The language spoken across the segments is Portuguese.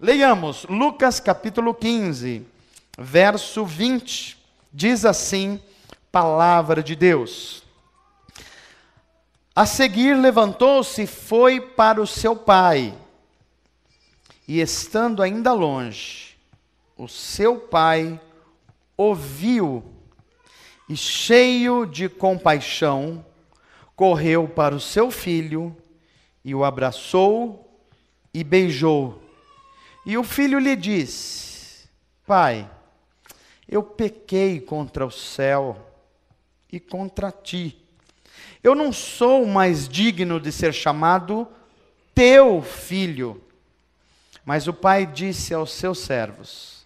Leiamos Lucas capítulo 15, verso 20. Diz assim, palavra de Deus. A seguir levantou-se e foi para o seu pai. E estando ainda longe, o seu pai ouviu e, cheio de compaixão, correu para o seu filho e o abraçou e beijou. E o filho lhe disse: Pai, eu pequei contra o céu e contra ti. Eu não sou mais digno de ser chamado teu filho. Mas o pai disse aos seus servos: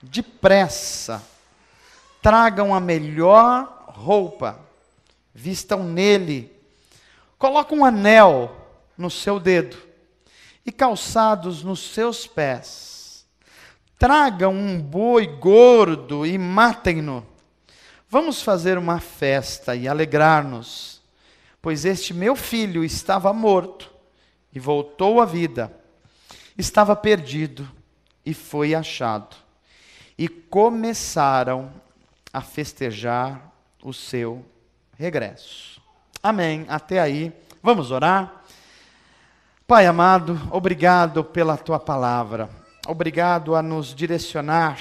depressa, tragam a melhor roupa, vistam nele, colocam um anel no seu dedo e calçados nos seus pés. Tragam um boi gordo e matem-no. Vamos fazer uma festa e alegrar-nos, pois este meu filho estava morto e voltou à vida. Estava perdido e foi achado. E começaram a festejar o seu regresso. Amém. Até aí. Vamos orar? Pai amado, obrigado pela tua palavra. Obrigado a nos direcionar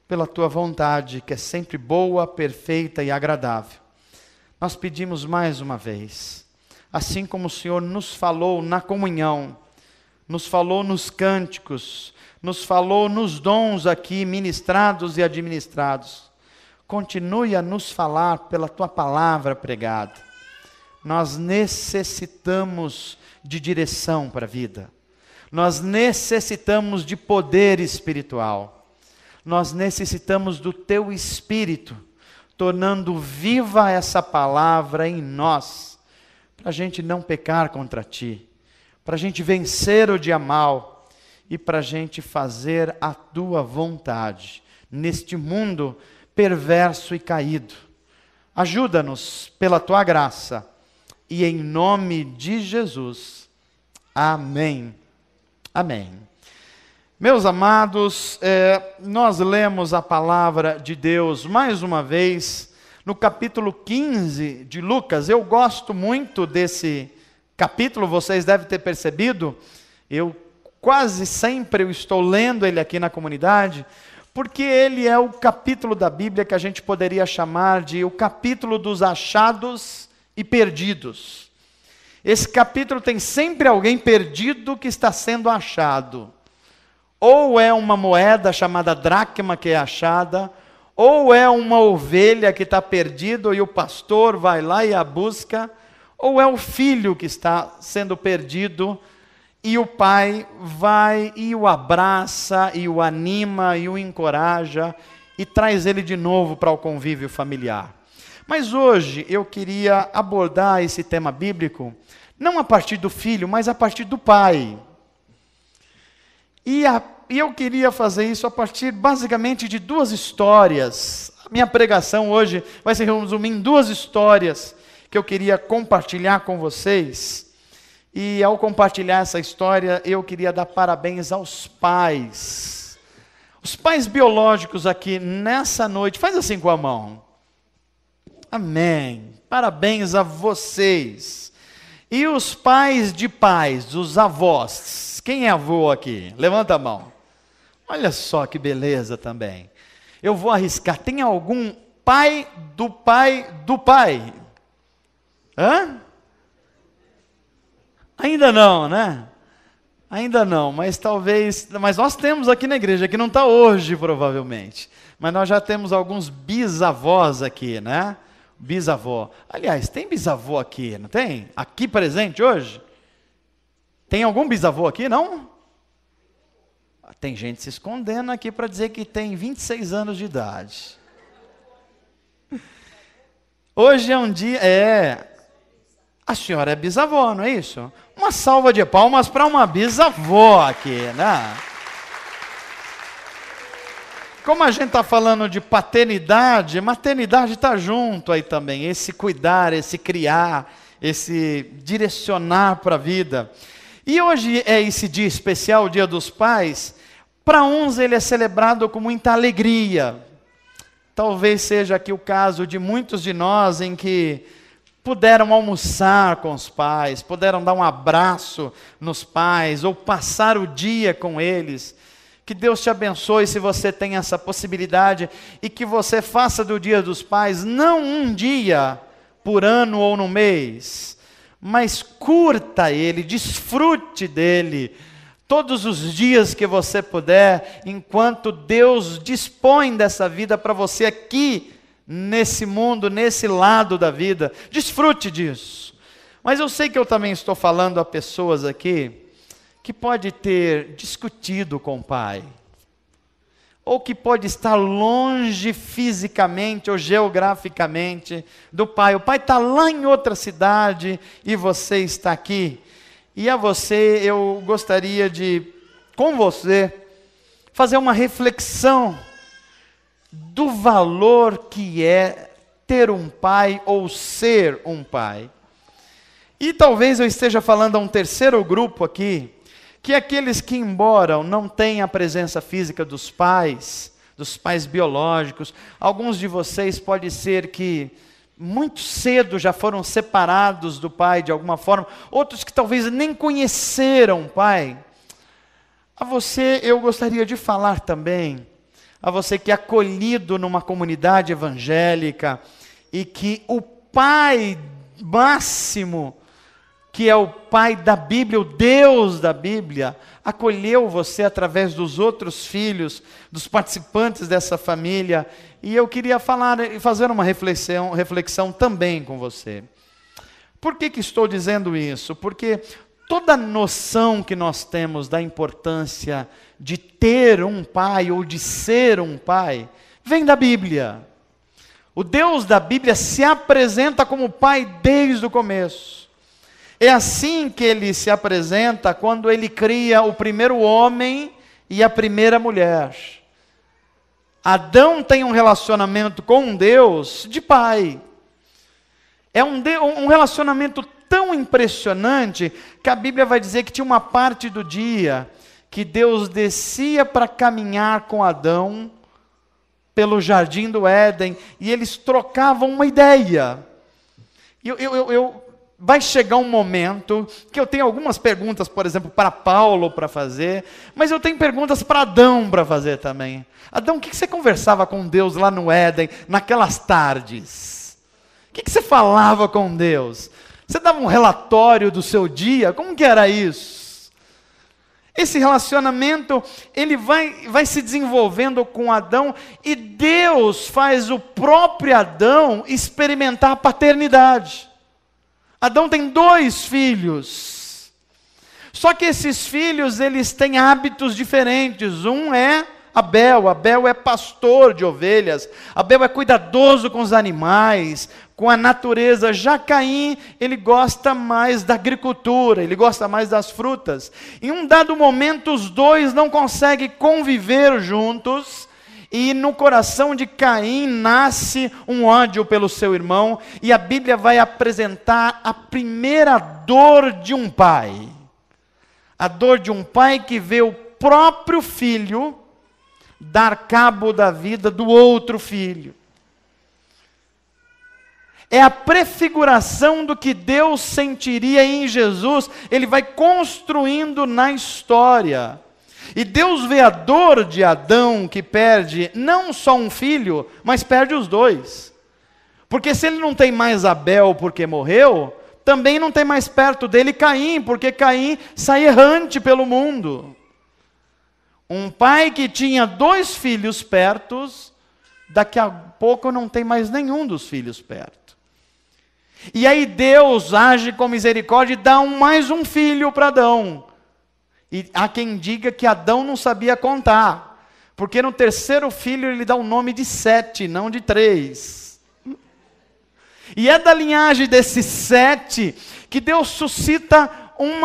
pela tua vontade, que é sempre boa, perfeita e agradável. Nós pedimos mais uma vez, assim como o Senhor nos falou na comunhão, nos falou nos cânticos, nos falou nos dons aqui ministrados e administrados, continue a nos falar pela tua palavra pregada. Nós necessitamos de direção para a vida. Nós necessitamos de poder espiritual. Nós necessitamos do teu Espírito, tornando viva essa palavra em nós, para a gente não pecar contra ti, para a gente vencer o dia mal e para a gente fazer a tua vontade neste mundo perverso e caído. Ajuda-nos pela tua graça e em nome de Jesus. Amém. Amém. Meus amados, nós lemos a palavra de Deus mais uma vez no capítulo 15 de Lucas. Eu gosto muito desse capítulo, vocês devem ter percebido. Eu quase sempre estou lendo ele aqui na comunidade, porque ele é o capítulo da Bíblia que a gente poderia chamar de o capítulo dos achados e perdidos. Esse capítulo tem sempre alguém perdido que está sendo achado. Ou é uma moeda chamada dracma que é achada, ou é uma ovelha que está perdida e o pastor vai lá e a busca, ou é o filho que está sendo perdido e o pai vai e o abraça, e o anima, e o encoraja, e traz ele de novo para o convívio familiar. Mas hoje eu queria abordar esse tema bíblico, não a partir do filho, mas a partir do pai. E eu queria fazer isso a partir basicamente de duas histórias. A minha pregação hoje vai se resumir em duas histórias que eu queria compartilhar com vocês. E ao compartilhar essa história, eu queria dar parabéns aos pais. Os pais biológicos aqui nessa noite, faz assim com a mão. Amém. Parabéns a vocês. E os pais de pais, os avós. Quem é avô aqui? Levanta a mão. Olha só que beleza também. Eu vou arriscar. Tem algum pai do pai do pai? Hã? Ainda não, né? Ainda não, mas talvez... Mas nós temos aqui na igreja, que não está hoje provavelmente. Mas nós já temos alguns bisavós aqui, né? Bisavó. Aliás, tem bisavô aqui, não tem? Aqui presente hoje? Tem algum bisavô aqui, não? Tem gente se escondendo aqui para dizer que tem 26 anos de idade. Hoje é um dia... A senhora é bisavó, não é isso? Uma salva de palmas para uma bisavó aqui, né? Como a gente está falando de paternidade, maternidade está junto aí também. Esse cuidar, esse criar, esse direcionar para a vida. E hoje é esse dia especial, o Dia dos Pais. Para uns ele é celebrado com muita alegria. Talvez seja aqui o caso de muitos de nós em que puderam almoçar com os pais, puderam dar um abraço nos pais, ou passar o dia com eles. Que Deus te abençoe se você tem essa possibilidade, e que você faça do Dia dos Pais não um dia por ano ou no mês, mas curta ele, desfrute dele, todos os dias que você puder, enquanto Deus dispõe dessa vida para você aqui, nesse mundo, nesse lado da vida. Desfrute disso. Mas eu sei que eu também estou falando a pessoas aqui que pode ter discutido com o pai, ou que pode estar longe fisicamente ou geograficamente do pai. O pai está lá em outra cidade e você está aqui. E a você eu gostaria de, com você, fazer uma reflexão do valor que é ter um pai ou ser um pai. E talvez eu esteja falando a um terceiro grupo aqui, que é aqueles que, embora não tenham a presença física dos pais biológicos, alguns de vocês pode ser que muito cedo já foram separados do pai de alguma forma, outros que talvez nem conheceram o pai. A você eu gostaria de falar também, a você que é acolhido numa comunidade evangélica, e que o pai máximo, que é o pai da Bíblia, o Deus da Bíblia, acolheu você através dos outros filhos, dos participantes dessa família, e eu queria fazer uma reflexão também com você. Por que estou dizendo isso? Porque toda noção que nós temos da importância de ter um pai ou de ser um pai, vem da Bíblia. O Deus da Bíblia se apresenta como pai desde o começo. É assim que ele se apresenta quando ele cria o primeiro homem e a primeira mulher. Adão tem um relacionamento com Deus de pai. É um relacionamento tão impressionante que a Bíblia vai dizer que tinha uma parte do dia que Deus descia para caminhar com Adão pelo jardim do Éden, e eles trocavam uma ideia. Vai chegar um momento que eu tenho algumas perguntas, por exemplo, para Paulo para fazer, mas eu tenho perguntas para Adão para fazer também. Adão, o que você conversava com Deus lá no Éden, naquelas tardes? O que você falava com Deus? Você dava um relatório do seu dia? Como que era isso? Esse relacionamento, ele vai se desenvolvendo com Adão, e Deus faz o próprio Adão experimentar a paternidade. Adão tem 2 filhos. Só que esses filhos, eles têm hábitos diferentes. Um é Abel. Abel é pastor de ovelhas. Abel é cuidadoso com os animais, com a natureza. Já Caim, ele gosta mais da agricultura, ele gosta mais das frutas. Em um dado momento, os 2 não conseguem conviver juntos, e no coração de Caim nasce um ódio pelo seu irmão, e a Bíblia vai apresentar a primeira dor de um pai. A dor de um pai que vê o próprio filho dar cabo da vida do outro filho. É a prefiguração do que Deus sentiria em Jesus, ele vai construindo na história. E Deus vê a dor de Adão, que perde não só um filho, mas perde os 2. Porque se ele não tem mais Abel porque morreu, também não tem mais perto dele Caim, porque Caim sai errante pelo mundo. Um pai que tinha 2 filhos perto, daqui a pouco não tem mais nenhum dos filhos perto. E aí Deus age com misericórdia e dá mais um filho para Adão. E há quem diga que Adão não sabia contar, porque no terceiro filho ele dá o nome de 7, não de 3. E é da linhagem desses 7 que Deus suscita um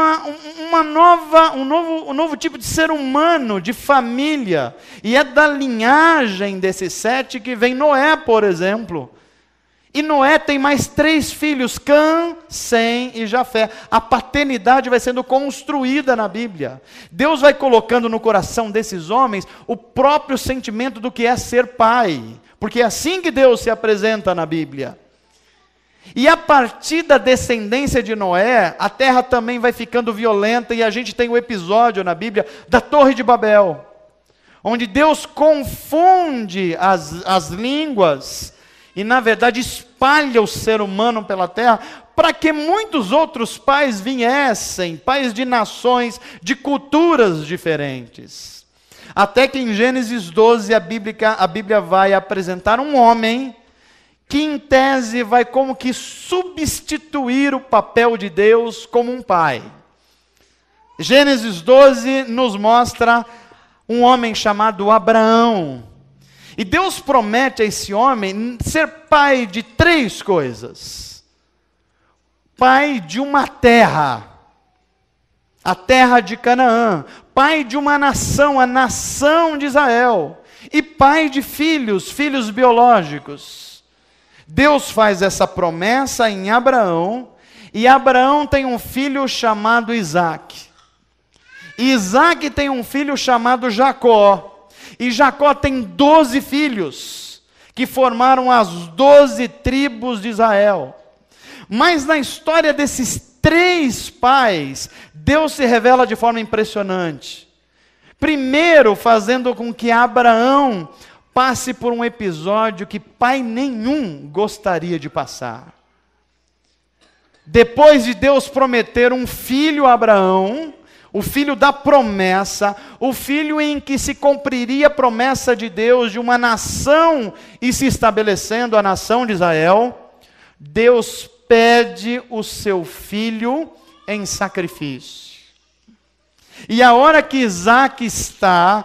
novo tipo de ser humano, de família. E é da linhagem desses 7 que vem Noé, por exemplo. E Noé tem mais 3 filhos, Cã, Sem e Jafé. A paternidade vai sendo construída na Bíblia. Deus vai colocando no coração desses homens o próprio sentimento do que é ser pai. Porque é assim que Deus se apresenta na Bíblia. E a partir da descendência de Noé, a terra também vai ficando violenta, e a gente tem o episódio na Bíblia da Torre de Babel, onde Deus confunde as línguas, e na verdade espalha o ser humano pela terra, para que muitos outros pais viessem, pais de nações, de culturas diferentes. Até que em Gênesis 12 a Bíblia vai apresentar um homem, que em tese vai como que substituir o papel de Deus como um pai. Gênesis 12 nos mostra um homem chamado Abraão. E Deus promete a esse homem ser pai de 3 coisas. Pai de uma terra, a terra de Canaã. Pai de uma nação, a nação de Israel. E pai de filhos, filhos biológicos. Deus faz essa promessa em Abraão, e Abraão tem um filho chamado Isaac. E Isaac tem um filho chamado Jacó. E Jacó tem 12 filhos, que formaram as 12 tribos de Israel. Mas na história desses 3 pais, Deus se revela de forma impressionante. Primeiro, fazendo com que Abraão passe por um episódio que pai nenhum gostaria de passar. Depois de Deus prometer um filho a Abraão, o filho da promessa, o filho em que se cumpriria a promessa de Deus de uma nação e se estabelecendo a nação de Israel, Deus pede o seu filho em sacrifício. E a hora que Isaac está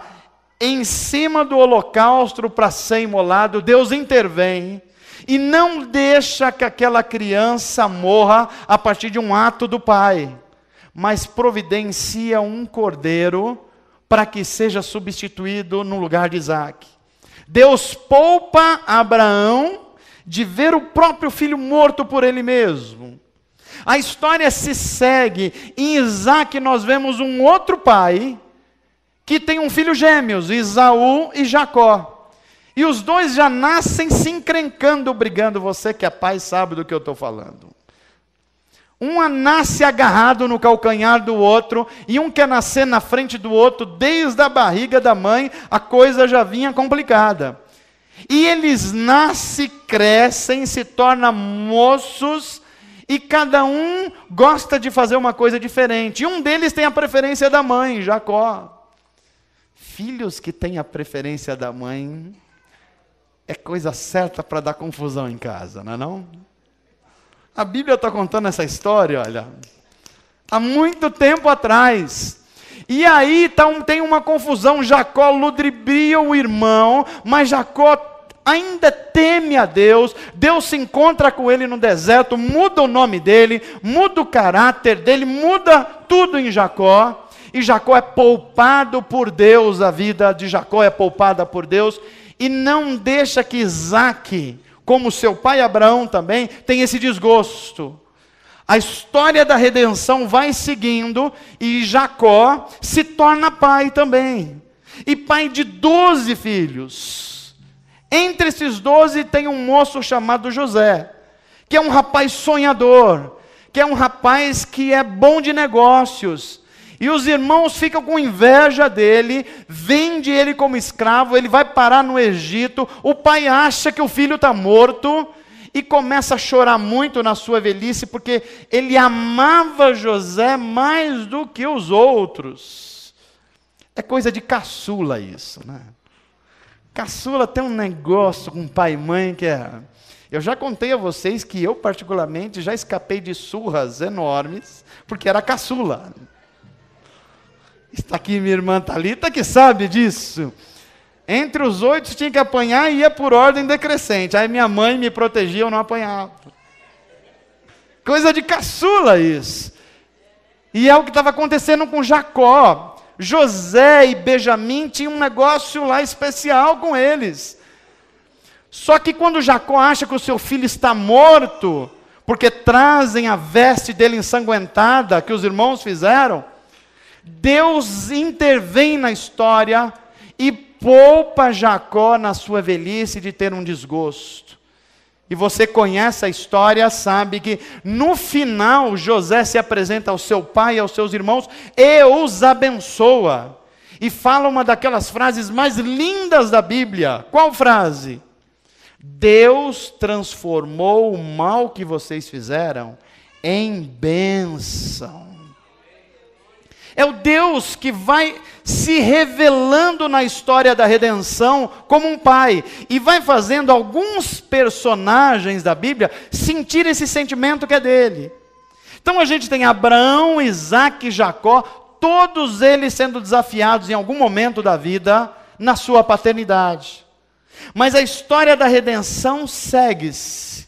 em cima do holocausto para ser imolado, Deus intervém e não deixa que aquela criança morra a partir de um ato do pai, mas providencia um cordeiro para que seja substituído no lugar de Isaac. Deus poupa Abraão de ver o próprio filho morto por ele mesmo. A história se segue. Em Isaac nós vemos um outro pai que tem um filho gêmeos, Esaú e Jacó. E os dois já nascem se encrencando, brigando. Você que é pai sabe do que eu estou falando. Um nasce agarrado no calcanhar do outro, e um quer nascer na frente do outro. Desde a barriga da mãe, a coisa já vinha complicada. E eles nascem, crescem, se tornam moços, e cada um gosta de fazer uma coisa diferente. E um deles tem a preferência da mãe, Jacó. Filhos que têm a preferência da mãe é coisa certa para dar confusão em casa, não é não? A Bíblia está contando essa história, olha, há muito tempo atrás. E aí tem uma confusão. Jacó ludibria o irmão, mas Jacó ainda teme a Deus. Deus se encontra com ele no deserto, muda o nome dele, muda o caráter dele, muda tudo em Jacó. E Jacó é poupado por Deus, a vida de Jacó é poupada por Deus, e não deixa que Isaac, como seu pai Abraão também, tenha esse desgosto. A história da redenção vai seguindo, e Jacó se torna pai também, e pai de 12 filhos. Entre esses 12 tem um moço chamado José, que é um rapaz sonhador, que é um rapaz que é bom de negócios. E os irmãos ficam com inveja dele, vende ele como escravo, ele vai parar no Egito, o pai acha que o filho está morto, e começa a chorar muito na sua velhice, porque ele amava José mais do que os outros. É coisa de caçula isso, né? Caçula tem um negócio com pai e mãe que é... Eu já contei a vocês que eu particularmente já escapei de surras enormes, porque era caçula. Está aqui minha irmã Thalita que sabe disso. Entre os 8 tinha que apanhar e ia por ordem decrescente. Aí minha mãe me protegia, eu não apanhava. Coisa de caçula isso. E é o que estava acontecendo com Jacó. José e Benjamim tinham um negócio lá especial com eles. Só que quando Jacó acha que o seu filho está morto, porque trazem a veste dele ensanguentada que os irmãos fizeram, Deus intervém na história e poupa Jacó na sua velhice de ter um desgosto. E você conhece a história, sabe que no final José se apresenta ao seu pai e aos seus irmãos e os abençoa. E fala uma daquelas frases mais lindas da Bíblia. Qual frase? Deus transformou o mal que vocês fizeram em bênção. É o Deus que vai se revelando na história da redenção como um pai. E vai fazendo alguns personagens da Bíblia sentir esse sentimento que é dele. Então a gente tem Abraão, Isaque e Jacó, todos eles sendo desafiados em algum momento da vida na sua paternidade. Mas a história da redenção segue-se.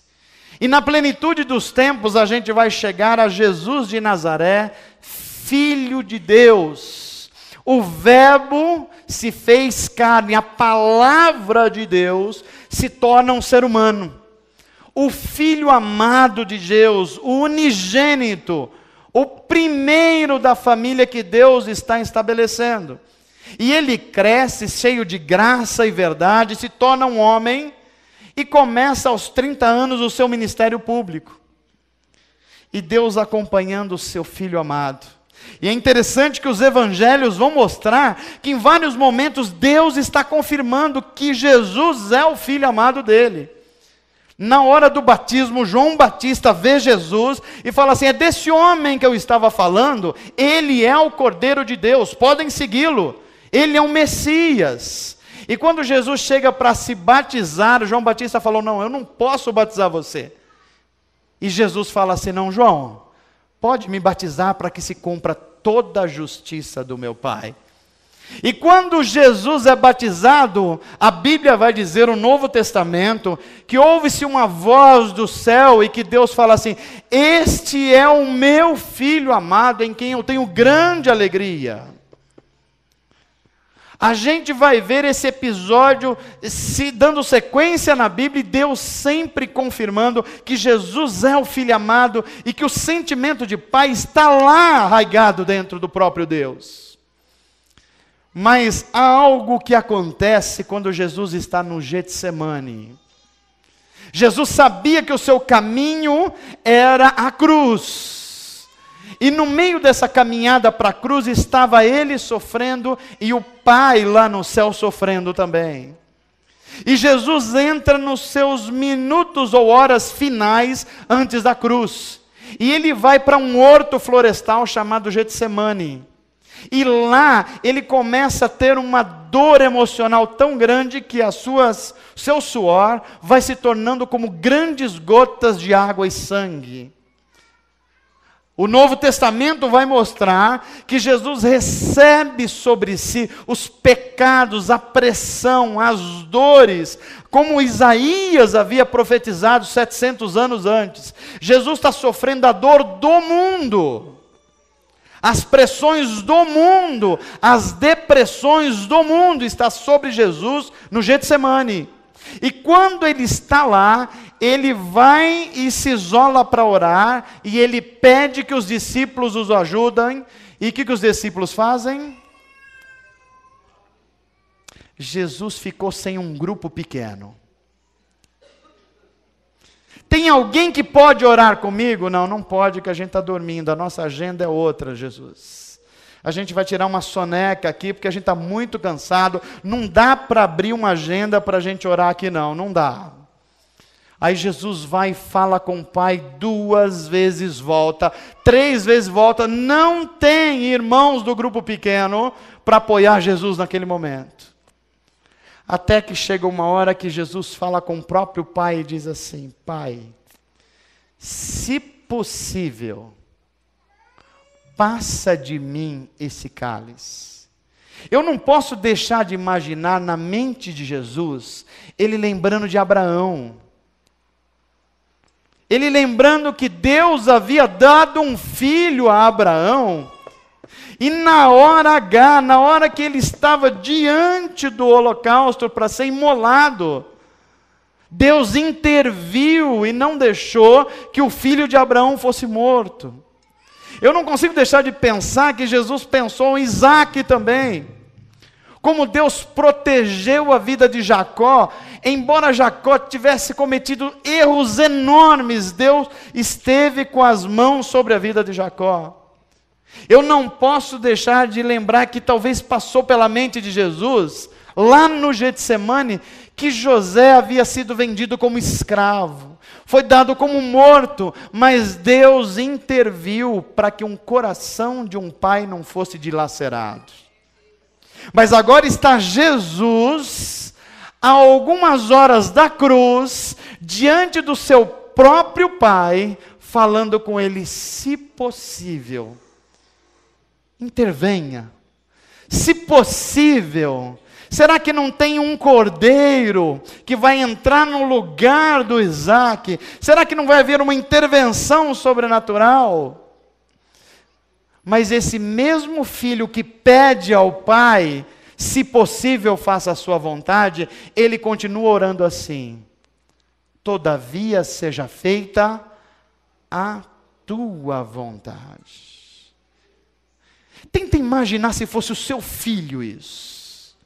E na plenitude dos tempos a gente vai chegar a Jesus de Nazaré, Filho de Deus. O Verbo se fez carne, a palavra de Deus se torna um ser humano. O Filho amado de Deus, o unigênito, o primeiro da família que Deus está estabelecendo. E ele cresce cheio de graça e verdade, se torna um homem e começa aos 30 anos o seu ministério público. E Deus acompanhando o seu Filho amado. E é interessante que os evangelhos vão mostrar que em vários momentos Deus está confirmando que Jesus é o Filho amado dele. Na hora do batismo, João Batista vê Jesus e fala assim: é desse homem que eu estava falando, ele é o Cordeiro de Deus, podem segui-lo, ele é o Messias. E quando Jesus chega para se batizar, João Batista falou: não, eu não posso batizar você. E Jesus fala assim: não, João, pode me batizar para que se cumpra toda a justiça do meu Pai. E quando Jesus é batizado, a Bíblia vai dizer, no Novo Testamento, que ouve-se uma voz do céu e que Deus fala assim: este é o meu Filho amado, em quem eu tenho grande alegria. A gente vai ver esse episódio se dando sequência na Bíblia, e Deus sempre confirmando que Jesus é o Filho amado e que o sentimento de pai está lá arraigado dentro do próprio Deus. Mas há algo que acontece quando Jesus está no Getsemane. Jesus sabia que o seu caminho era a cruz. E no meio dessa caminhada para a cruz estava ele sofrendo e o Pai lá no céu sofrendo também. E Jesus entra nos seus minutos ou horas finais antes da cruz. E ele vai para um horto florestal chamado Getsemane. E lá ele começa a ter uma dor emocional tão grande que seu suor vai se tornando como grandes gotas de água e sangue. O Novo Testamento vai mostrar que Jesus recebe sobre si os pecados, a pressão, as dores, como Isaías havia profetizado 700 anos antes. Jesus está sofrendo a dor do mundo, as pressões do mundo, as depressões do mundo está sobre Jesus no Getsemane. E quando ele está lá, ele vai e se isola para orar, e ele pede que os discípulos os ajudem. E o que os discípulos fazem? Jesus ficou sem um grupo pequeno. Tem alguém que pode orar comigo? Não, não pode, que a gente está dormindo, a nossa agenda é outra, Jesus. A gente vai tirar uma soneca aqui, porque a gente está muito cansado, não dá para abrir uma agenda para a gente orar aqui não, não dá. Aí Jesus vai e fala com o Pai, 2 vezes volta, 3 vezes volta, não tem irmãos do grupo pequeno para apoiar Jesus naquele momento. Até que chega uma hora que Jesus fala com o próprio Pai e diz assim: Pai, se possível, passa de mim esse cálice. Eu não posso deixar de imaginar na mente de Jesus, ele lembrando de Abraão. Ele lembrando que Deus havia dado um filho a Abraão. E na hora H, na hora que ele estava diante do holocausto para ser imolado, Deus interviu e não deixou que o filho de Abraão fosse morto. Eu não consigo deixar de pensar que Jesus pensou em Isaque também. Como Deus protegeu a vida de Jacó, embora Jacó tivesse cometido erros enormes, Deus esteve com as mãos sobre a vida de Jacó. Eu não posso deixar de lembrar que talvez passou pela mente de Jesus, lá no Getsemane, que José havia sido vendido como escravo, foi dado como morto, mas Deus interviu para que um coração de um pai não fosse dilacerado. Mas agora está Jesus, a algumas horas da cruz, diante do seu próprio pai, falando com ele: se possível, intervenha. Se possível, será que não tem um cordeiro que vai entrar no lugar do Isaque? Será que não vai haver uma intervenção sobrenatural? Mas esse mesmo filho que pede ao pai, se possível faça a sua vontade, ele continua orando assim: todavia seja feita a tua vontade. Tenta imaginar se fosse o seu filho isso.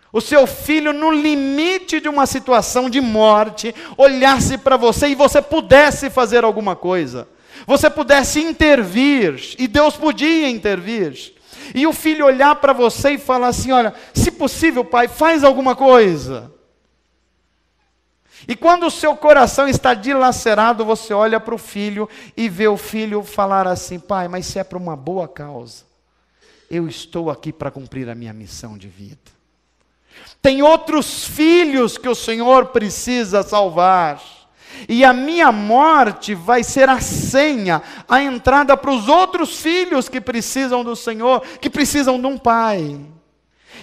O seu filho no limite de uma situação de morte, olhasse para você e você pudesse fazer alguma coisa. Você pudesse intervir, e Deus podia intervir. E o filho olhar para você e falar assim: olha, se possível, pai, faz alguma coisa. E quando o seu coração está dilacerado, você olha para o filho e vê o filho falar assim: pai, mas se é para uma boa causa, eu estou aqui para cumprir a minha missão de vida. Tem outros filhos que o Senhor precisa salvar. E a minha morte vai ser a senha, a entrada para os outros filhos que precisam do Senhor, que precisam de um pai.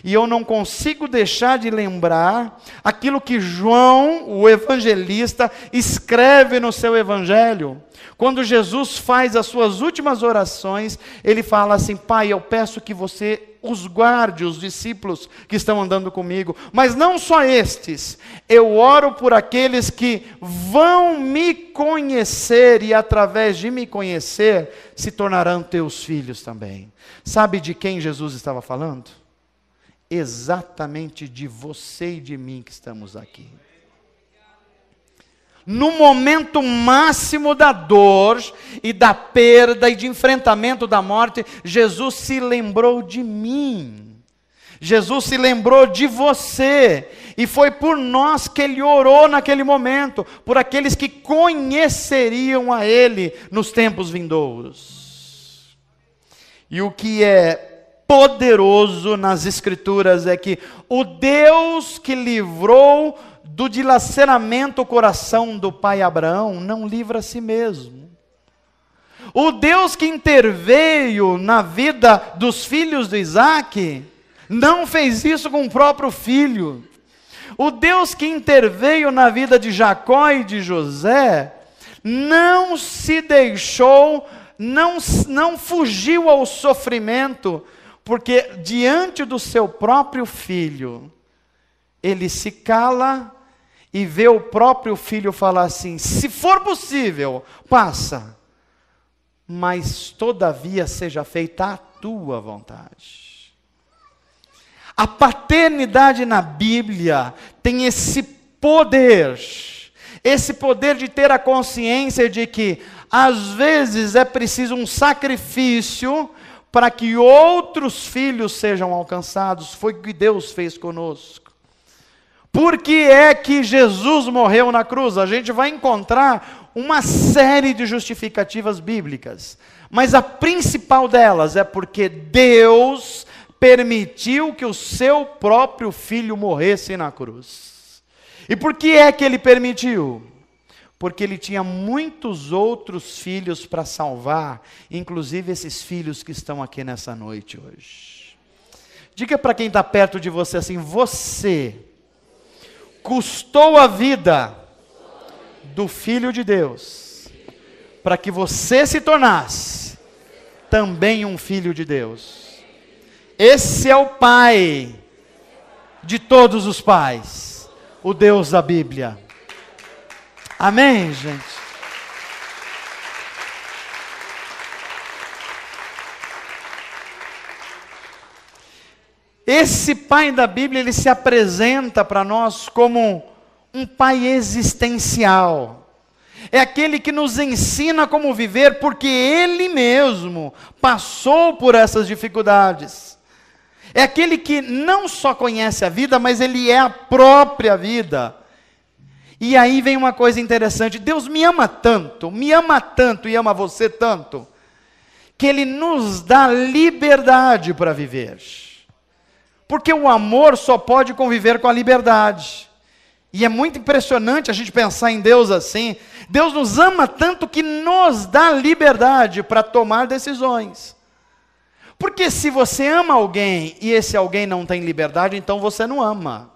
E eu não consigo deixar de lembrar aquilo que João, o evangelista, escreve no seu evangelho. Quando Jesus faz as suas últimas orações, ele fala assim: pai, eu peço que você os guarde, os discípulos que estão andando comigo, mas não só estes, eu oro por aqueles que vão me conhecer e através de me conhecer, se tornarão teus filhos também. Sabe de quem Jesus estava falando? Exatamente de você e de mim que estamos aqui. No momento máximo da dor e da perda e de enfrentamento da morte, Jesus se lembrou de mim. Jesus se lembrou de você. E foi por nós que Ele orou naquele momento, por aqueles que conheceriam a Ele nos tempos vindouros. E o que é poderoso nas Escrituras é que o Deus que livrou do dilaceramento o coração do pai Abraão, não livra a si mesmo. O Deus que interveio na vida dos filhos de Isaque, não fez isso com o próprio filho. O Deus que interveio na vida de Jacó e de José, não se deixou, não fugiu ao sofrimento, porque diante do seu próprio filho, ele se cala e vê o próprio filho falar assim: se for possível, passa, mas todavia seja feita a tua vontade. A paternidade na Bíblia tem esse poder de ter a consciência de que às vezes é preciso um sacrifício para que outros filhos sejam alcançados. Foi o que Deus fez conosco. Por que é que Jesus morreu na cruz? A gente vai encontrar uma série de justificativas bíblicas, mas a principal delas é porque Deus permitiu que o seu próprio filho morresse na cruz. E por que é que Ele permitiu? Porque Ele tinha muitos outros filhos para salvar, inclusive esses filhos que estão aqui nessa noite hoje. Diga para quem está perto de você assim: você custou a vida do Filho de Deus, para que você se tornasse também um filho de Deus. Esse é o Pai de todos os pais, o Deus da Bíblia. Amém, gente? Esse pai da Bíblia, ele se apresenta para nós como um pai existencial. É aquele que nos ensina como viver, porque ele mesmo passou por essas dificuldades. É aquele que não só conhece a vida, mas ele é a própria vida. E aí vem uma coisa interessante: Deus me ama tanto e ama você tanto, que Ele nos dá liberdade para viver. Porque o amor só pode conviver com a liberdade. E é muito impressionante a gente pensar em Deus assim. Deus nos ama tanto que nos dá liberdade para tomar decisões. Porque se você ama alguém e esse alguém não tem liberdade, então você não ama.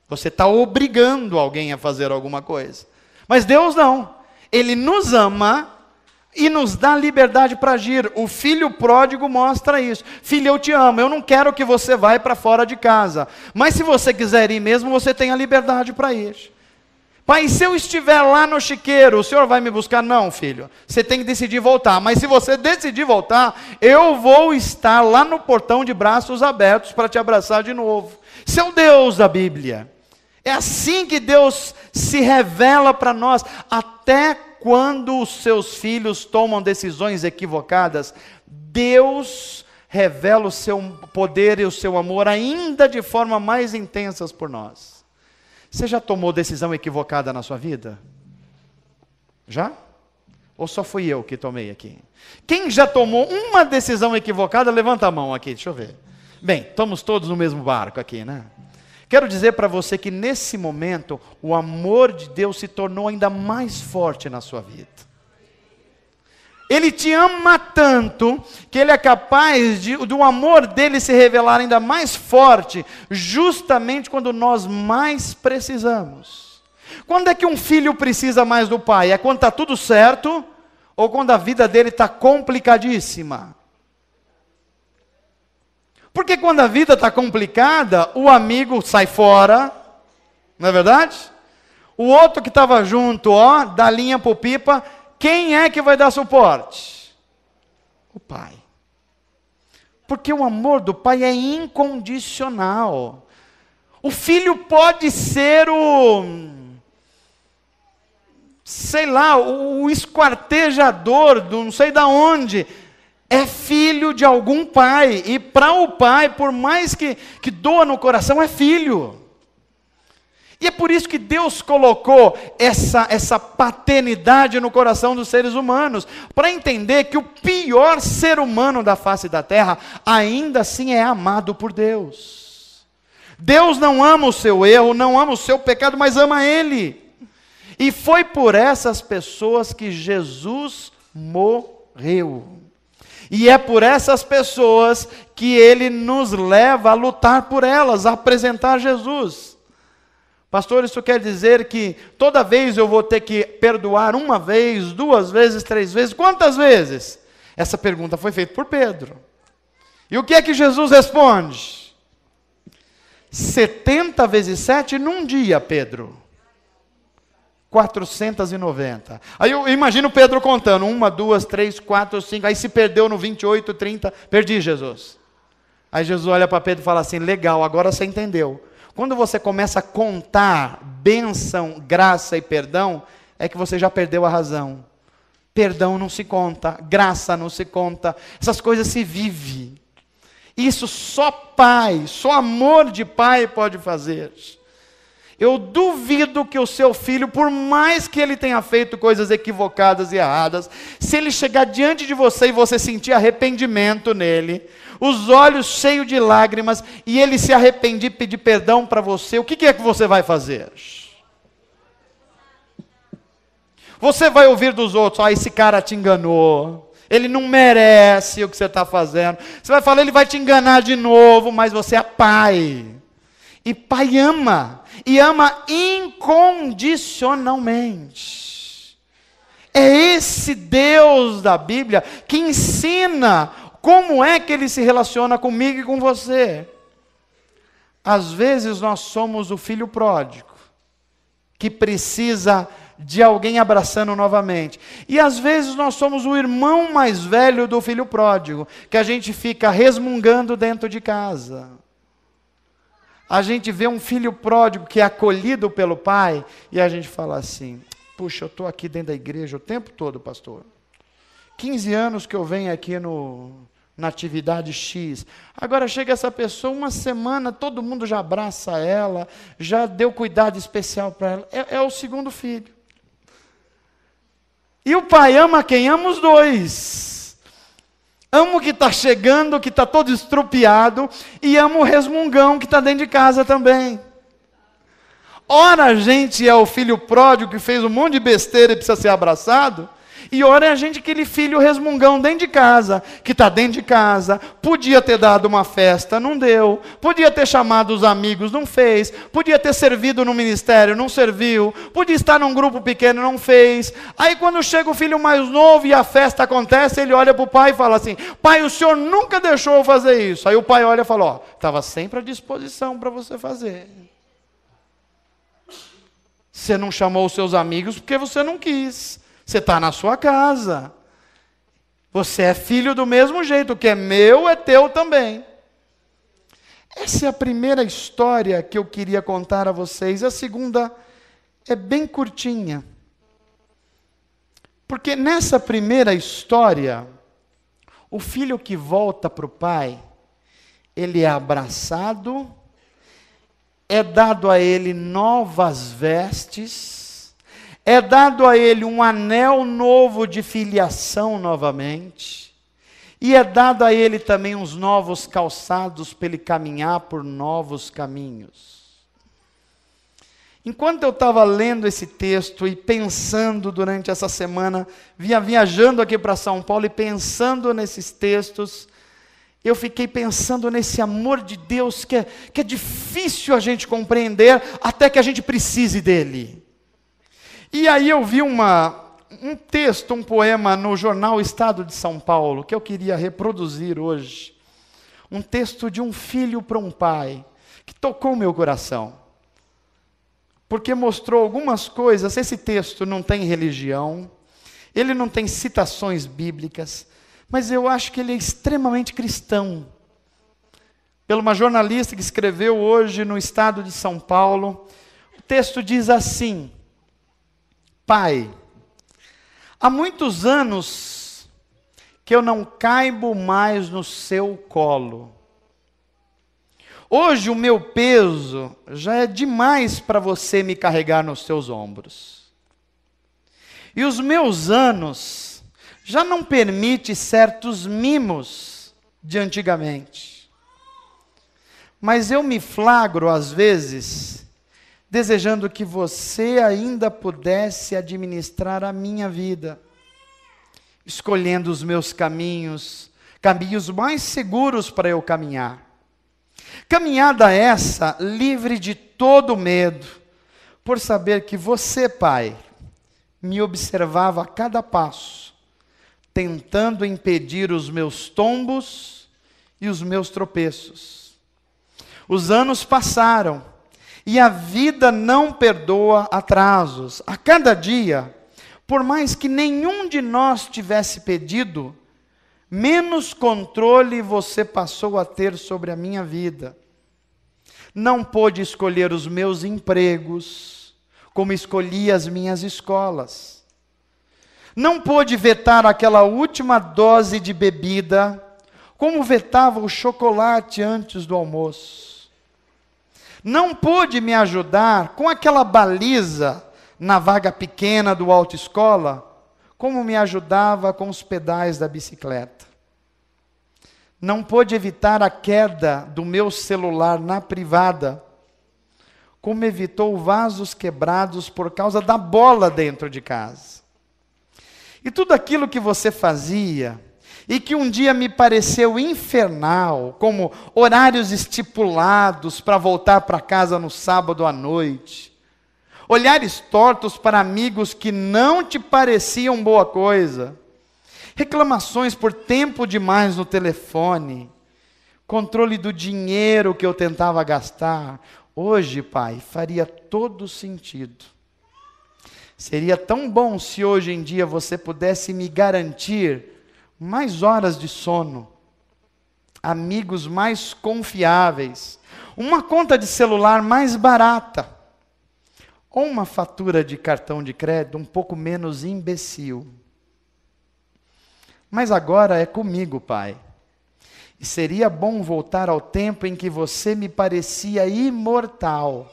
Você está obrigando alguém a fazer alguma coisa. Mas Deus não. Ele nos ama e nos dá liberdade para agir. O filho pródigo mostra isso. Filho, eu te amo, eu não quero que você vá para fora de casa. Mas se você quiser ir mesmo, você tem a liberdade para ir. Pai, se eu estiver lá no chiqueiro, o senhor vai me buscar? Não, filho. Você tem que decidir voltar. Mas se você decidir voltar, eu vou estar lá no portão de braços abertos para te abraçar de novo. Esse é o Deus da Bíblia. É assim que Deus se revela para nós. Até quando os seus filhos tomam decisões equivocadas, Deus revela o seu poder e o seu amor ainda de forma mais intensas por nós. Você já tomou decisão equivocada na sua vida? Já? Ou só fui eu que tomei aqui? Quem já tomou uma decisão equivocada, levanta a mão aqui, deixa eu ver. Bem, estamos todos no mesmo barco aqui, né? Quero dizer para você que nesse momento, o amor de Deus se tornou ainda mais forte na sua vida. Ele te ama tanto, que Ele é capaz do amor dele se revelar ainda mais forte, justamente quando nós mais precisamos. Quando é que um filho precisa mais do pai? É quando está tudo certo, ou quando a vida dele está complicadíssima? Porque quando a vida está complicada, o amigo sai fora, não é verdade? O outro que estava junto, dá linha para o pipa, quem é que vai dar suporte? O pai. Porque o amor do pai é incondicional. O filho pode ser o esquartejador do não sei da onde. É filho de algum pai, e para o pai, por mais que doa no coração, é filho. E é por isso que Deus colocou essa paternidade no coração dos seres humanos, para entender que o pior ser humano da face da terra, ainda assim é amado por Deus. Deus não ama o seu erro, não ama o seu pecado, mas ama Ele. E foi por essas pessoas que Jesus morreu. E é por essas pessoas que Ele nos leva a lutar por elas, a apresentar Jesus. Pastor, isso quer dizer que toda vez eu vou ter que perdoar uma vez, 2 vezes, 3 vezes? Quantas vezes? Essa pergunta foi feita por Pedro. E o que é que Jesus responde? 70 vezes 7 num dia, Pedro. 490. Aí eu imagino Pedro contando, 1, 2, 3, 4, 5, aí se perdeu no 28, 30, perdi Jesus. Aí Jesus olha para Pedro e fala assim, legal, agora você entendeu. Quando você começa a contar bênção, graça e perdão, é que você já perdeu a razão. Perdão não se conta, graça não se conta, essas coisas se vivem. Isso só pai, só amor de pai pode fazer. Eu duvido que o seu filho, por mais que ele tenha feito coisas equivocadas e erradas, se ele chegar diante de você e você sentir arrependimento nele, os olhos cheios de lágrimas, e ele se arrepender e pedir perdão para você, o que é que você vai fazer? Você vai ouvir dos outros, esse cara te enganou, ele não merece o que você está fazendo. Você vai falar, ele vai te enganar de novo, mas você é pai. E pai ama, e ama incondicionalmente. É esse Deus da Bíblia que ensina como é que Ele se relaciona comigo e com você. Às vezes nós somos o filho pródigo. que precisa de alguém abraçando novamente. E às vezes nós somos o irmão mais velho do filho pródigo, que a gente fica resmungando dentro de casa. A gente vê um filho pródigo que é acolhido pelo pai, e a gente fala assim: puxa, eu estou aqui dentro da igreja o tempo todo, pastor. 15 anos que eu venho aqui na atividade X. Agora chega essa pessoa, uma semana, todo mundo já abraça ela, já deu cuidado especial para ela. É o segundo filho. E o pai ama quem? Ama os dois. Ama o que está chegando, que está todo estrupiado, e ama o resmungão que está dentro de casa também. Ora a gente é o filho pródigo que fez um monte de besteira e precisa ser abraçado, e ora é a gente aquele filho resmungão dentro de casa, que está dentro de casa, podia ter dado uma festa, não deu, podia ter chamado os amigos, não fez, podia ter servido no ministério, não serviu, podia estar num grupo pequeno, não fez. Aí quando chega o filho mais novo e a festa acontece, ele olha para o pai e fala assim: pai, o senhor nunca deixou eu fazer isso. Aí o pai olha e fala: ó, estava sempre à disposição para você fazer. Você não chamou os seus amigos porque você não quis. Você está na sua casa. Você é filho do mesmo jeito. O que é meu é teu também. Essa é a primeira história que eu queria contar a vocês. A segunda é bem curtinha. Porque nessa primeira história, o filho que volta para o pai, ele é abraçado, é dado a ele novas vestes, é dado a ele um anel novo de filiação novamente, e é dado a ele também uns novos calçados para ele caminhar por novos caminhos. Enquanto eu estava lendo esse texto e pensando durante essa semana, viajando aqui para São Paulo e pensando nesses textos, eu fiquei pensando nesse amor de Deus que é difícil a gente compreender até que a gente precise dele. E aí eu vi um texto, um poema no jornal Estado de São Paulo, que eu queria reproduzir hoje. Um texto de um filho para um pai, que tocou o meu coração. Porque mostrou algumas coisas. Esse texto não tem religião, ele não tem citações bíblicas, mas eu acho que ele é extremamente cristão. Pela uma jornalista que escreveu hoje no Estado de São Paulo, o texto diz assim: pai, há muitos anos que eu não caibo mais no seu colo. Hoje o meu peso já é demais para você me carregar nos seus ombros. E os meus anos já não permitem certos mimos de antigamente. Mas eu me flagro às vezes desejando que você ainda pudesse administrar a minha vida, escolhendo os meus caminhos mais seguros para eu caminhar. Caminhada essa livre de todo medo, por saber que você, pai, me observava a cada passo, tentando impedir os meus tombos e os meus tropeços. Os anos passaram, e a vida não perdoa atrasos. A cada dia, por mais que nenhum de nós tivesse pedido, menos controle você passou a ter sobre a minha vida. Não pôde escolher os meus empregos, como escolhi as minhas escolas. Não pôde vetar aquela última dose de bebida, como vetava o chocolate antes do almoço. Não pôde me ajudar com aquela baliza na vaga pequena do autoescola, como me ajudava com os pedais da bicicleta. Não pôde evitar a queda do meu celular na privada, como evitou vasos quebrados por causa da bola dentro de casa. E tudo aquilo que você fazia, e que um dia me pareceu infernal, como horários estipulados para voltar para casa no sábado à noite, olhares tortos para amigos que não te pareciam boa coisa, reclamações por tempo demais no telefone, controle do dinheiro que eu tentava gastar, hoje, pai, faria todo sentido. Seria tão bom se hoje em dia você pudesse me garantir mais horas de sono, amigos mais confiáveis, uma conta de celular mais barata, ou uma fatura de cartão de crédito um pouco menos imbecil. Mas agora é comigo, Pai. E seria bom voltar ao tempo em que você me parecia imortal.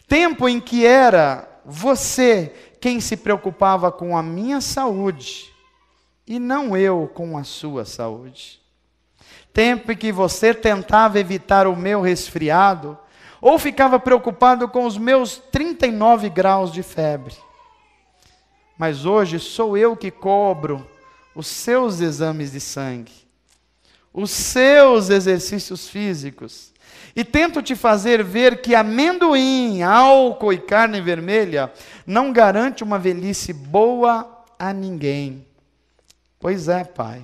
Tempo em que era você quem se preocupava com a minha saúde, e não eu com a sua saúde. Tempo em que você tentava evitar o meu resfriado, ou ficava preocupado com os meus 39 graus de febre. Mas hoje sou eu que cobro os seus exames de sangue, os seus exercícios físicos, e tento te fazer ver que amendoim, álcool e carne vermelha não garante uma velhice boa a ninguém. Pois é, Pai.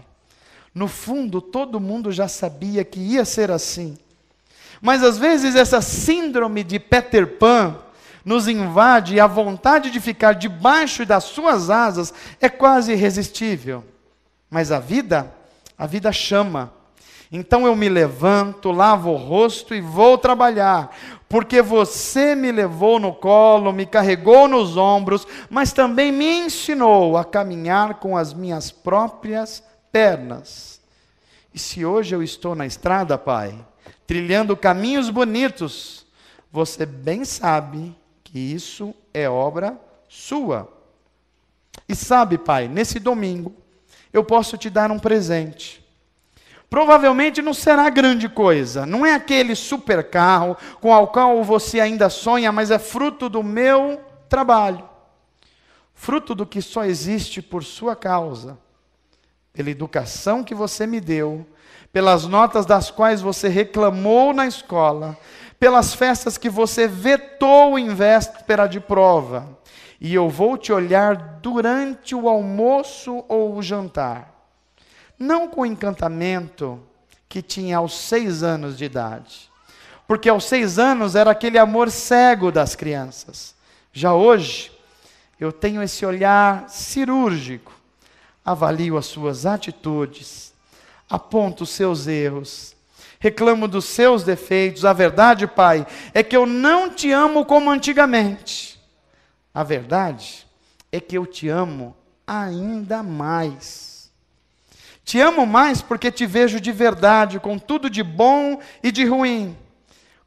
No fundo, todo mundo já sabia que ia ser assim. Mas às vezes essa síndrome de Peter Pan nos invade e a vontade de ficar debaixo das suas asas é quase irresistível. Mas a vida chama. Então eu me levanto, lavo o rosto e vou trabalhar, porque você me levou no colo, me carregou nos ombros, mas também me ensinou a caminhar com as minhas próprias pernas. E se hoje eu estou na estrada, Pai, trilhando caminhos bonitos, você bem sabe que isso é obra sua. E sabe, Pai, nesse domingo, eu posso te dar um presente. Provavelmente não será grande coisa, não é aquele super carro com o qual você ainda sonha, mas é fruto do meu trabalho, fruto do que só existe por sua causa, pela educação que você me deu, pelas notas das quais você reclamou na escola, pelas festas que você vetou em véspera de prova, e eu vou te olhar durante o almoço ou o jantar. Não com o encantamento que tinha aos 6 anos de idade. Porque aos 6 anos era aquele amor cego das crianças. Já hoje, eu tenho esse olhar cirúrgico. Avalio as suas atitudes. Aponto os seus erros. Reclamo dos seus defeitos. A verdade, Pai, é que eu não te amo como antigamente. A verdade é que eu te amo ainda mais. Te amo mais porque te vejo de verdade, com tudo de bom e de ruim.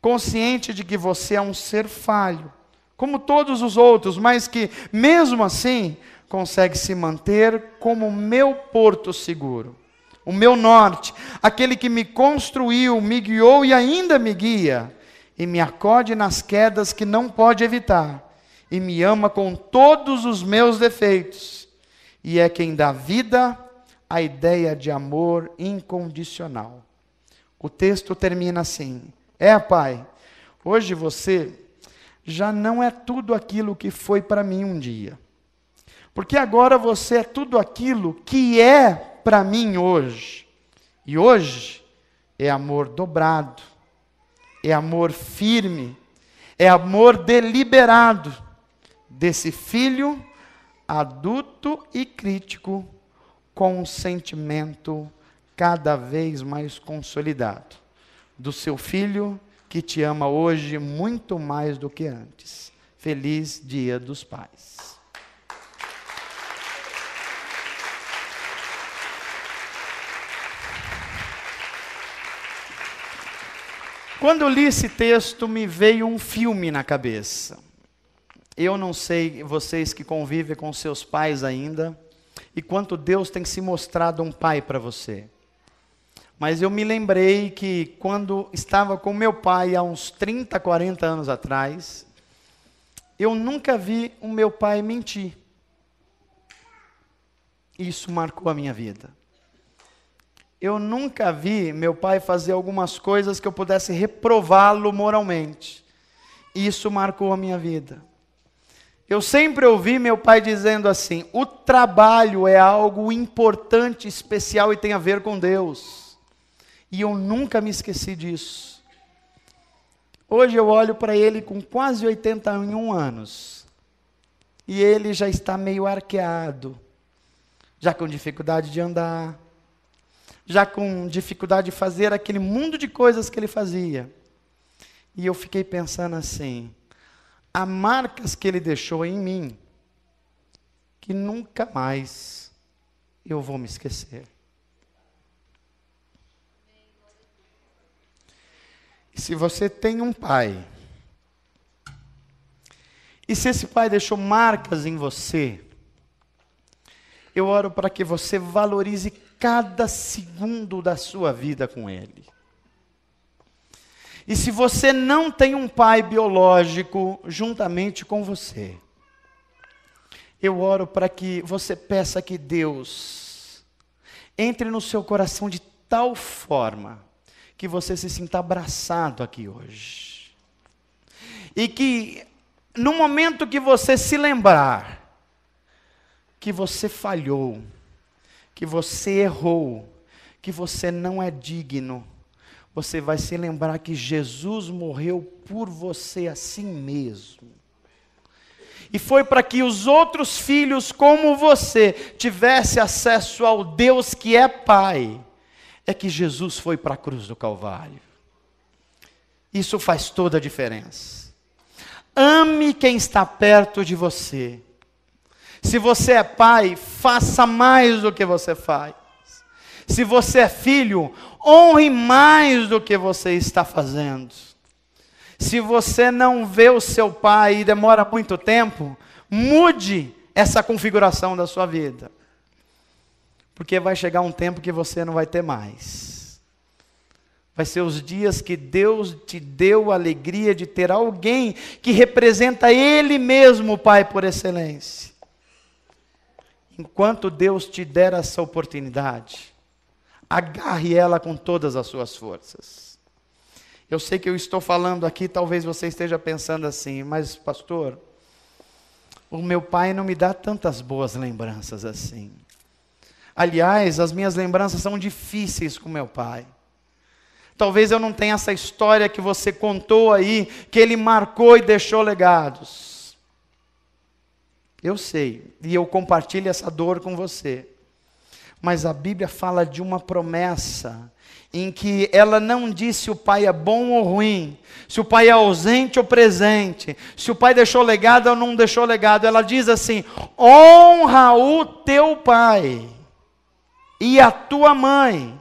Consciente de que você é um ser falho, como todos os outros, mas que, mesmo assim, consegue se manter como meu porto seguro. O meu norte, aquele que me construiu, me guiou e ainda me guia. E me acode nas quedas que não pode evitar. E me ama com todos os meus defeitos. E é quem dá vida a ideia de amor incondicional. O texto termina assim: Pai, hoje você já não é tudo aquilo que foi para mim um dia. Porque agora você é tudo aquilo que é para mim hoje. E hoje é amor dobrado, é amor firme, é amor deliberado desse filho adulto e crítico, com um sentimento cada vez mais consolidado, do seu filho que te ama hoje muito mais do que antes. Feliz Dia dos Pais. Quando eu li esse texto, me veio um filme na cabeça. Eu não sei, vocês que convivem com seus pais ainda, e quanto Deus tem se mostrado um pai para você. Mas eu me lembrei que quando estava com meu pai, há uns 30, 40 anos atrás, eu nunca vi o meu pai mentir. Isso marcou a minha vida. Eu nunca vi meu pai fazer algumas coisas que eu pudesse reprová-lo moralmente. Isso marcou a minha vida. Eu sempre ouvi meu pai dizendo assim: o trabalho é algo importante, especial e tem a ver com Deus. E eu nunca me esqueci disso. Hoje eu olho para ele com quase 81 anos. E ele já está meio arqueado, já com dificuldade de andar, já com dificuldade de fazer aquele mundo de coisas que ele fazia. E eu fiquei pensando assim, há marcas que ele deixou em mim, que nunca mais eu vou me esquecer. E se você tem um pai, e se esse pai deixou marcas em você, eu oro para que você valorize cada segundo da sua vida com ele. E se você não tem um pai biológico juntamente com você, eu oro para que você peça que Deus entre no seu coração de tal forma que você se sinta abraçado aqui hoje. E que no momento que você se lembrar que você falhou, que você errou, que você não é digno, você vai se lembrar que Jesus morreu por você assim mesmo. E foi para que os outros filhos como você tivessem acesso ao Deus que é Pai, é que Jesus foi para a cruz do Calvário. Isso faz toda a diferença. Ame quem está perto de você. Se você é pai, faça mais do que você faz. Se você é filho, honre mais do que você está fazendo. Se você não vê o seu pai e demora muito tempo, mude essa configuração da sua vida. Porque vai chegar um tempo que você não vai ter mais. Vai ser os dias que Deus te deu a alegria de ter alguém que representa Ele mesmo, Pai por excelência. Enquanto Deus te der essa oportunidade, agarre ela com todas as suas forças. Eu sei que eu estou falando aqui, talvez você esteja pensando assim, mas pastor, o meu pai não me dá tantas boas lembranças assim. Aliás, as minhas lembranças são difíceis com meu pai. Talvez eu não tenha essa história que você contou aí, que ele marcou e deixou legados. Eu sei, e eu compartilho essa dor com você. Mas a Bíblia fala de uma promessa, em que ela não diz se o pai é bom ou ruim, se o pai é ausente ou presente, se o pai deixou legado ou não deixou legado. Ela diz assim: honra o teu pai e a tua mãe,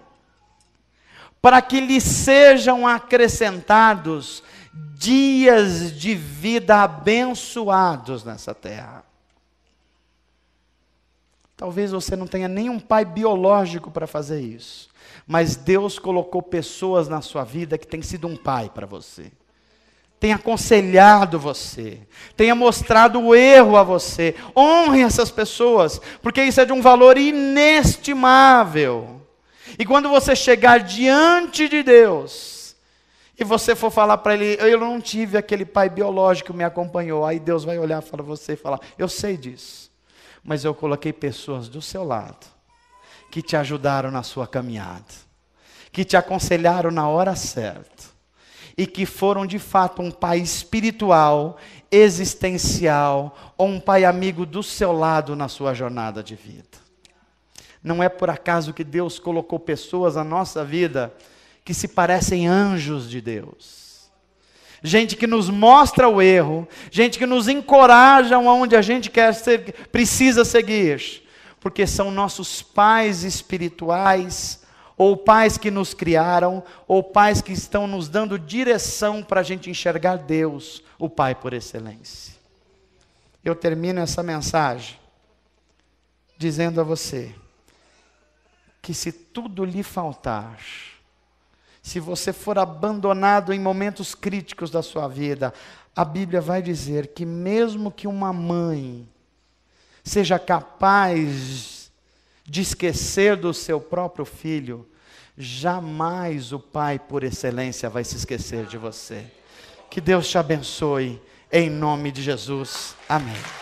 para que lhe sejam acrescentados dias de vida abençoados nessa terra. Talvez você não tenha nenhum pai biológico para fazer isso, mas Deus colocou pessoas na sua vida que tem sido um pai para você. Tem aconselhado você, tenha mostrado o erro a você. Honre essas pessoas, porque isso é de um valor inestimável. E quando você chegar diante de Deus, e você for falar para Ele: eu não tive aquele pai biológico que me acompanhou, aí Deus vai olhar para você e falar: eu sei disso, mas eu coloquei pessoas do seu lado, que te ajudaram na sua caminhada, que te aconselharam na hora certa, e que foram de fato um pai espiritual, existencial, ou um pai amigo do seu lado na sua jornada de vida. Não é por acaso que Deus colocou pessoas na nossa vida que se parecem anjos de Deus. Gente que nos mostra o erro, gente que nos encoraja onde a gente precisa seguir, porque são nossos pais espirituais, ou pais que nos criaram, ou pais que estão nos dando direção para a gente enxergar Deus, o Pai por excelência. Eu termino essa mensagem dizendo a você que se tudo lhe faltar, se você for abandonado em momentos críticos da sua vida, a Bíblia vai dizer que mesmo que uma mãe seja capaz de esquecer do seu próprio filho, jamais o pai por excelência vai se esquecer de você. Que Deus te abençoe, em nome de Jesus. Amém.